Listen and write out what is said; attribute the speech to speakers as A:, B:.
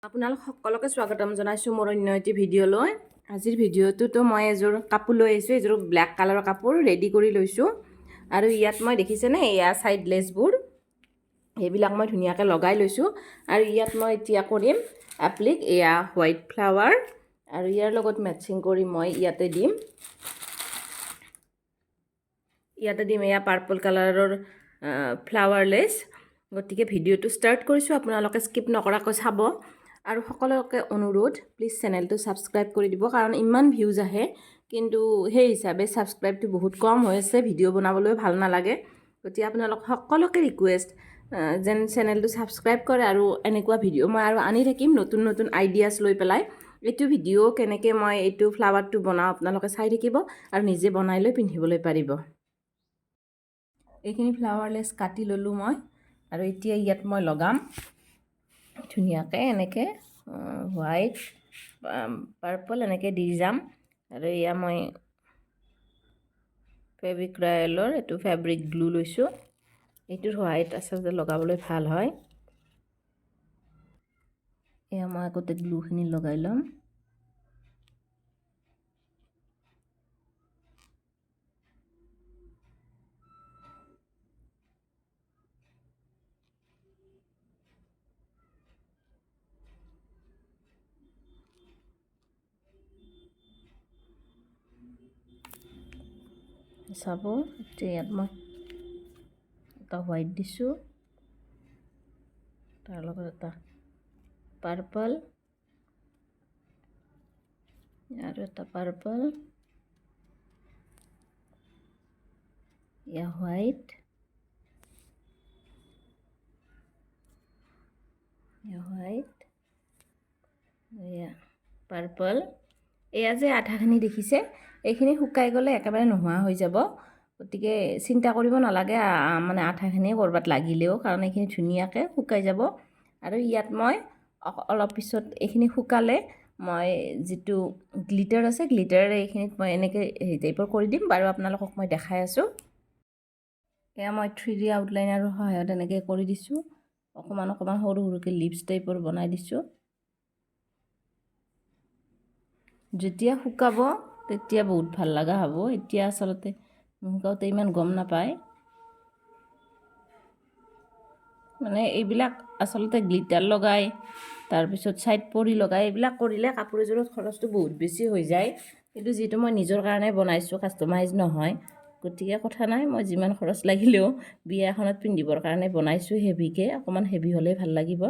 A: আপোনালোক সকলোকে স্বাগতম জনাইছো মোৰ অন্য এটি ভিডিঅ'লৈ। আজিৰ ভিডিঅ'টোতো মই এযোৰ কাপোৰ লৈ আহিছোঁ। এযোৰ ব্লেক কালাৰৰ কাপোৰ ৰেডি কৰি লৈছোঁ আৰু ইয়াত মই দেখিছেনে এয়া সাইড লেছবোৰ এইবিলাক মই ধুনীয়াকৈ লগাই লৈছোঁ আৰু ইয়াত মই এতিয়া কৰিম এপ্লিক এয়া হোৱাইট ফ্লাৱাৰ আৰু ইয়াৰ লগত মেচিং কৰি মই ইয়াতে দিম এয়া পাৰ্পল কালাৰৰ ফ্লাৱাৰ লেছ। গতিকে ভিডিঅ'টো ষ্টাৰ্ট কৰিছোঁ, আপোনালোকে স্কিপ নকৰাকৈ চাব আৰু সকলোকে অনুৰোধ প্লিজ চেনেলটো ছাবস্ক্ৰাইব কৰি দিব, কাৰণ ইমান ভিউজ আহে কিন্তু সেই হিচাপে ছাবস্ক্ৰাইবটো বহুত কম হৈ আছে, ভিডিঅ' বনাবলৈ ভাল নালাগে। গতিকে আপোনালোক সকলোকে ৰিকুৱেষ্ট যেন চেনেলটো ছাবস্ক্ৰাইব কৰে আৰু এনেকুৱা ভিডিঅ' মই আৰু আনি থাকিম নতুন নতুন আইডিয়াছ লৈ পেলাই। এইটো ভিডিঅ' কেনেকৈ মই এইটো ফ্লাৱাৰটো বনাওঁ আপোনালোকে চাই থাকিব আৰু নিজে বনাই লৈ পিন্ধিবলৈ পাৰিব। এইখিনি ফ্লাৱাৰ লেছ কাটি ল'লোঁ মই আৰু এতিয়া ইয়াত মই লগাম ধুনীয়াকৈ এনেকৈ হোৱাইট পাৰ্পল এনেকৈ দি যাম আৰু এয়া মই ফেব্ৰিক ৰয়েলৰ এইটো ফেব্ৰিক গ্লু লৈছোঁ। এইটোৰ হোৱাইট আচলতে লগাবলৈ ভাল হয়। এয়া মই আগতে গ্লুখিনি লগাই ল'ম। চাব এতিয়া ইয়াত মই এটা হোৱাইট দিছোঁ, তাৰ লগত এটা পাৰ্পল আৰু এটা পাৰ্পল, এয়া হোৱাইট, এয়া পাৰ্পল। এয়া যে আঠাখিনি দেখিছে এইখিনি শুকাই গ'লে একেবাৰে নোহোৱা হৈ যাব, গতিকে চিন্তা কৰিব নালাগে মানে আঠাখিনি ক'ৰবাত লাগিলেও, কাৰণ এইখিনি ধুনীয়াকৈ শুকাই যাব। আৰু ইয়াত মই অলপ পিছত এইখিনি শুকালে মই যিটো গ্লিটাৰ আছে গ্লিটাৰে এইখিনিত মই এনেকৈ হেৰি টাইপৰ কৰি দিম বাৰু, আপোনালোকক মই দেখাই আছোঁ। এয়া মই 3D আউটলাইনাৰৰ সহায়ত এনেকৈ কৰি দিছোঁ, অকণমান অকণমান সৰু সৰুকৈ লিপছ টাইপৰ বনাই দিছোঁ। যেতিয়া শুকাব তেতিয়া বহুত ভাল লগা হ'ব, এতিয়া আচলতে নুশুকাওঁতে ইমান গম নাপায়। মানে এইবিলাক আচলতে গ্লিটাৰ লগাই তাৰপিছত ছাইড পৰি লগাই এইবিলাক কৰিলে কাপোৰ এযোৰত খৰচটো বহুত বেছি হৈ যায়, কিন্তু যিটো মই নিজৰ কাৰণে বনাইছোঁ কাষ্টমাইজ নহয়, গতিকে কথা নাই, মই যিমান খৰচ লাগিলেও বিয়া এখনত পিন্ধিবৰ কাৰণে বনাইছোঁ হেভিকৈ, অকণমান হেভি হ'লেই ভাল লাগিব।